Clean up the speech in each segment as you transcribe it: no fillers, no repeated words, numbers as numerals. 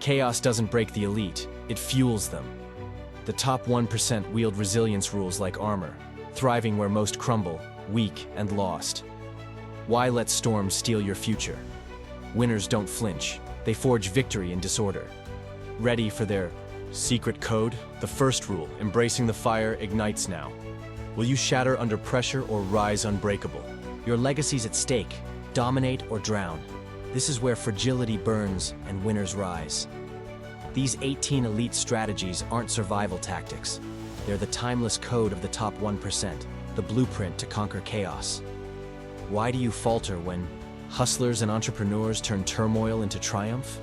Chaos doesn't break the elite, it fuels them. The top 1% wield resilience rules like armor, thriving where most crumble, weak and lost. Why let storms steal your future? Winners don't flinch, they forge victory in disorder. Ready for their secret code? The first rule, embracing the fire, ignites now. Will you shatter under pressure or rise unbreakable? Your legacy's at stake, dominate or drown. This is where fragility burns and winners rise. These 18 elite strategies aren't survival tactics. They're the timeless code of the top 1%, the blueprint to conquer chaos. Why do you falter when hustlers and entrepreneurs turn turmoil into triumph?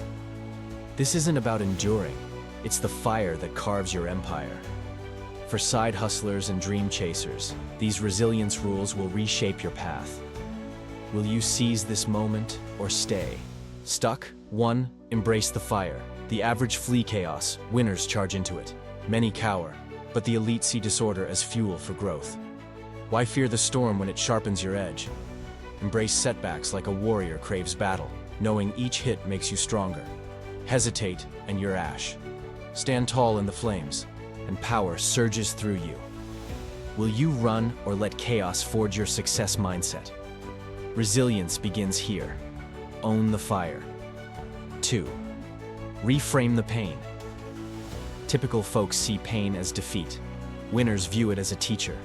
This isn't about enduring. It's the fire that carves your empire. For side hustlers and dream chasers, these resilience rules will reshape your path. Will you seize this moment or stay? Stuck? 1. Embrace the fire. The average flee chaos, winners charge into it. Many cower, but the elite see disorder as fuel for growth. Why fear the storm when it sharpens your edge? Embrace setbacks like a warrior craves battle, knowing each hit makes you stronger. Hesitate and you're ash. Stand tall in the flames, and power surges through you. Will you run or let chaos forge your success mindset? Resilience begins here. Own the fire. 2. Reframe the pain. Typical folks see pain as defeat. Winners view it as a teacher.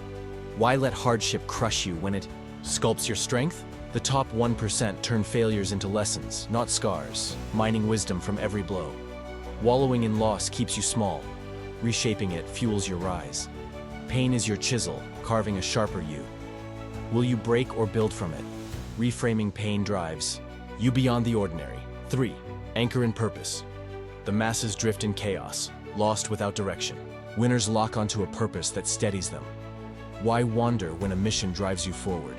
Why let hardship crush you when it sculpts your strength? The top 1% turn failures into lessons, not scars, mining wisdom from every blow. Wallowing in loss keeps you small. Reshaping it fuels your rise. Pain is your chisel, carving a sharper you. Will you break or build from it? Reframing pain drives you beyond the ordinary. 3. Anchor in purpose. The masses drift in chaos, lost without direction. Winners lock onto a purpose that steadies them. Why wander when a mission drives you forward?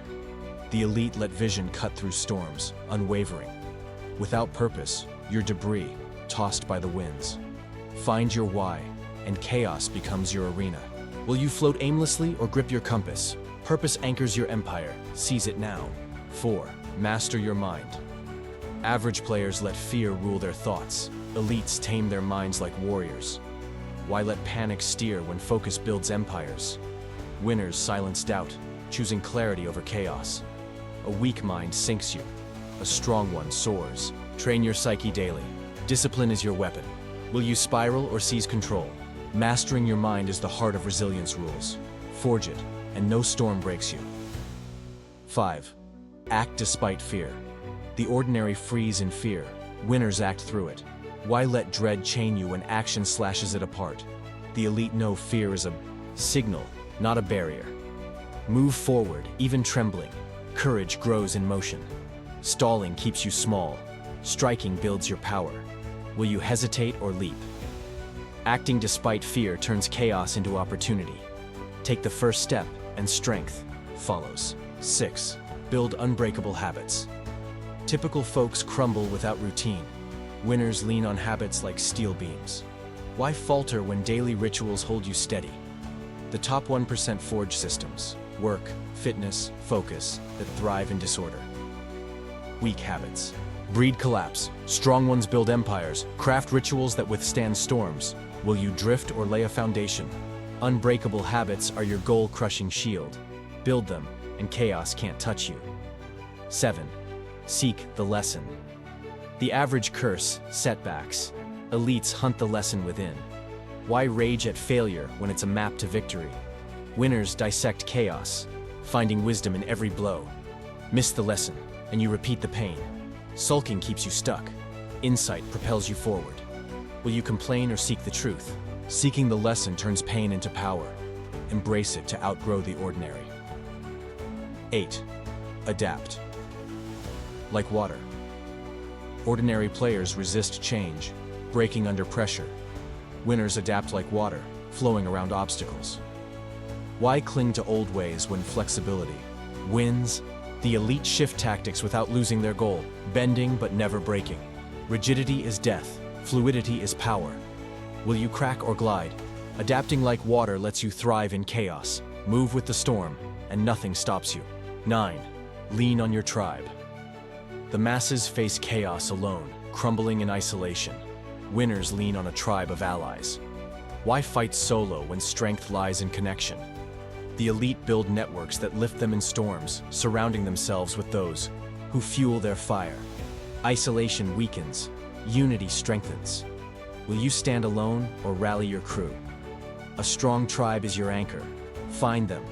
The elite let vision cut through storms, unwavering. Without purpose, you're debris, tossed by the winds. Find your why, and chaos becomes your arena. Will you float aimlessly or grip your compass? Purpose anchors your empire, seize it now. 4. Master your mind. Average players let fear rule their thoughts. Elites tame their minds like warriors. Why let panic steer when focus builds empires? Winners silence doubt, choosing clarity over chaos. A weak mind sinks you. A strong one soars. Train your psyche daily. Discipline is your weapon. Will you spiral or seize control? Mastering your mind is the heart of resilience rules. Forge it, and no storm breaks you. 5. Act despite fear. The ordinary freeze in fear. Winners act through it. Why let dread chain you when action slashes it apart? The elite know fear is a signal, not a barrier. Move forward, even trembling. Courage grows in motion. Stalling keeps you small. Striking builds your power. Will you hesitate or leap? Acting despite fear turns chaos into opportunity. Take the first step, and strength follows. 6. Build unbreakable habits. Typical folks crumble without routine. Winners lean on habits like steel beams. Why falter when daily rituals hold you steady? The top 1% forge systems, work, fitness, focus, that thrive in disorder. Weak habits breed collapse. Strong ones build empires. Craft rituals that withstand storms. Will you drift or lay a foundation? Unbreakable habits are your goal-crushing shield. Build them, and chaos can't touch you. 7. Seek the lesson. The average curse, setbacks. Elites hunt the lesson within. Why rage at failure when it's a map to victory? Winners dissect chaos, finding wisdom in every blow. Miss the lesson, and you repeat the pain. Sulking keeps you stuck. Insight propels you forward. Will you complain or seek the truth? Seeking the lesson turns pain into power. Embrace it to outgrow the ordinary. 8. Adapt. Like water. Ordinary players resist change, breaking under pressure. Winners adapt like water, flowing around obstacles. Why cling to old ways when flexibility wins? The elite shift tactics without losing their goal, bending but never breaking. Rigidity is death, fluidity is power. Will you crack or glide? Adapting like water lets you thrive in chaos. Move with the storm, and nothing stops you. 9. Lean on your tribe. The masses face chaos alone, crumbling in isolation. Winners lean on a tribe of allies. Why fight solo when strength lies in connection? The elite build networks that lift them in storms, surrounding themselves with those who fuel their fire. Isolation weakens, unity strengthens. Will you stand alone or rally your crew? A strong tribe is your anchor. Find them,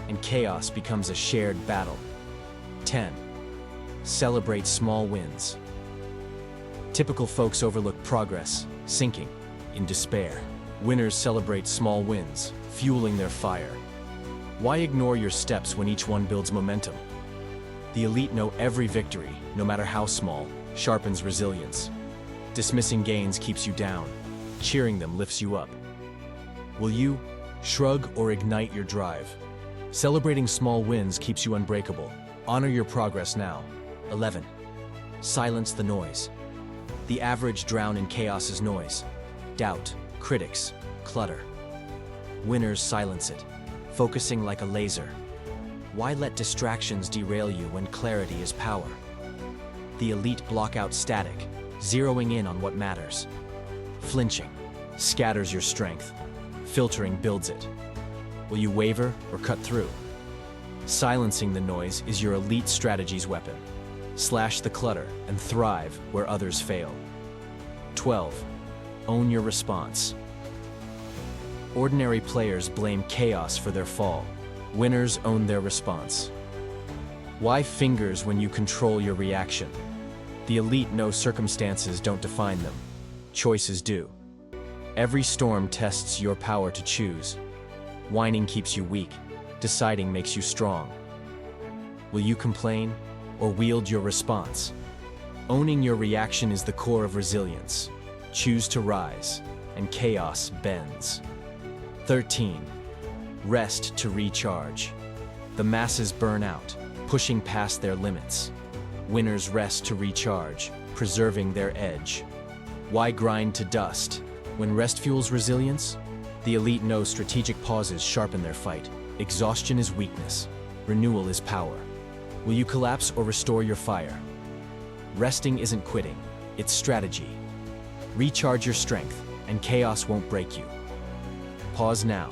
and chaos becomes a shared battle. 10. Celebrate small wins. Typical folks overlook progress, sinking in despair. Winners celebrate small wins, fueling their fire. Why ignore your steps when each one builds momentum? The elite know every victory, no matter how small, sharpens resilience. Dismissing gains keeps you down. Cheering them lifts you up. Will you shrug or ignite your drive? Celebrating small wins keeps you unbreakable. Honor your progress now. 11. Silence the noise. The average drown in chaos's noise. Doubt, critics, clutter. Winners silence it, focusing like a laser. Why let distractions derail you when clarity is power? The elite block out static, zeroing in on what matters. Flinching scatters your strength. Filtering builds it. Will you waver or cut through? Silencing the noise is your elite strategy's weapon. Slash the clutter and thrive where others fail. 12. Own your response. Ordinary players blame chaos for their fall. Winners own their response. Why fingers when you control your reaction? The elite know circumstances don't define them. Choices do. Every storm tests your power to choose. Whining keeps you weak. Deciding makes you strong. Will you complain or wield your response? Owning your reaction is the core of resilience. Choose to rise, and chaos bends. 13. Rest to recharge. The masses burn out, pushing past their limits. Winners rest to recharge, preserving their edge. Why grind to dust? When rest fuels resilience, the elite know strategic pauses sharpen their fight. Exhaustion is weakness. Renewal is power. Will you collapse or restore your fire? Resting isn't quitting, it's strategy. Recharge your strength, and chaos won't break you. Pause now.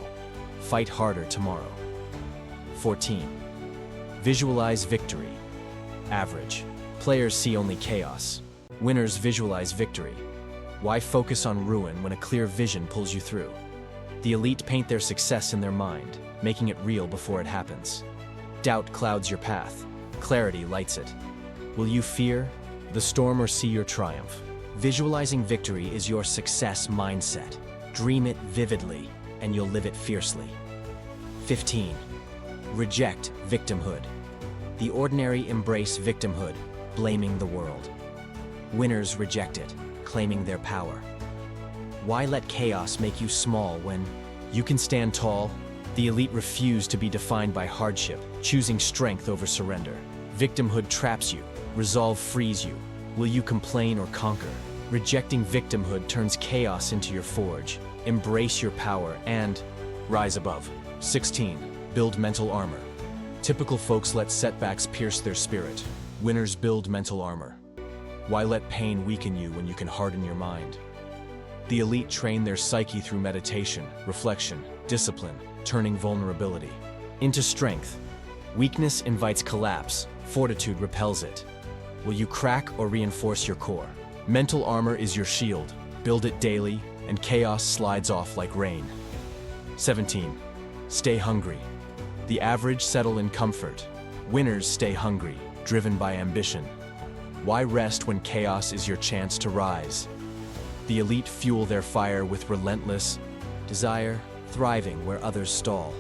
Fight harder tomorrow. 14. Visualize victory. Average. Players see only chaos. Winners visualize victory. Why focus on ruin when a clear vision pulls you through? The elite paint their success in their mind, making it real before it happens. Doubt clouds your path. Clarity lights it. Will you fear the storm or see your triumph? Visualizing victory is your success mindset. Dream it vividly, and you'll live it fiercely. 15. Reject victimhood. The ordinary embrace victimhood, blaming the world. Winners reject it, claiming their power. Why let chaos make you small when you can stand tall? The elite refuse to be defined by hardship, choosing strength over surrender. Victimhood traps you, resolve frees you. Will you complain or conquer? Rejecting victimhood turns chaos into your forge. Embrace your power and rise above. 16. Build mental armor. Typical folks let setbacks pierce their spirit. Winners build mental armor. Why let pain weaken you when you can harden your mind? The elite train their psyche through meditation, reflection, discipline, turning vulnerability into strength. Weakness invites collapse, fortitude repels it. Will you crack or reinforce your core? Mental armor is your shield. Build it daily, and chaos slides off like rain. 17. Stay hungry. The average settle in comfort. Winners stay hungry, driven by ambition. Why rest when chaos is your chance to rise? The elite fuel their fire with relentless desire, thriving where others stall.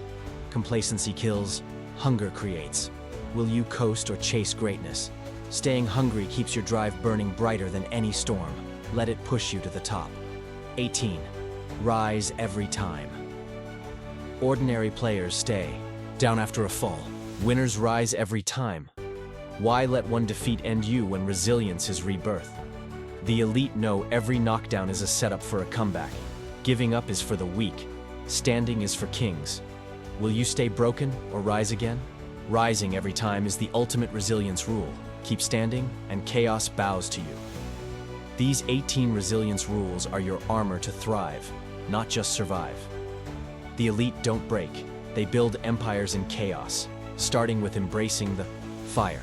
Complacency kills, hunger creates. Will you coast or chase greatness? Staying hungry keeps your drive burning brighter than any storm. Let it push you to the top. 18. Rise every time. Ordinary players stay down after a fall. Winners rise every time. Why let one defeat end you when resilience is rebirth? The elite know every knockdown is a setup for a comeback. Giving up is for the weak. Standing is for kings. Will you stay broken or rise again? Rising every time is the ultimate resilience rule. Keep standing, and chaos bows to you. These 18 resilience rules are your armor to thrive, not just survive. The elite don't break. They build empires in chaos, starting with embracing the fire.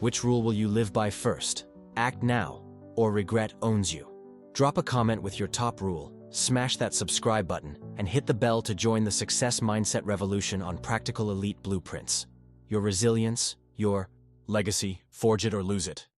Which rule will you live by first? Act now, or regret owns you. Drop a comment with your top rule, smash that subscribe button, and hit the bell to join the success mindset revolution on Practical Elite Blueprints. Your resilience, your legacy, forge it or lose it.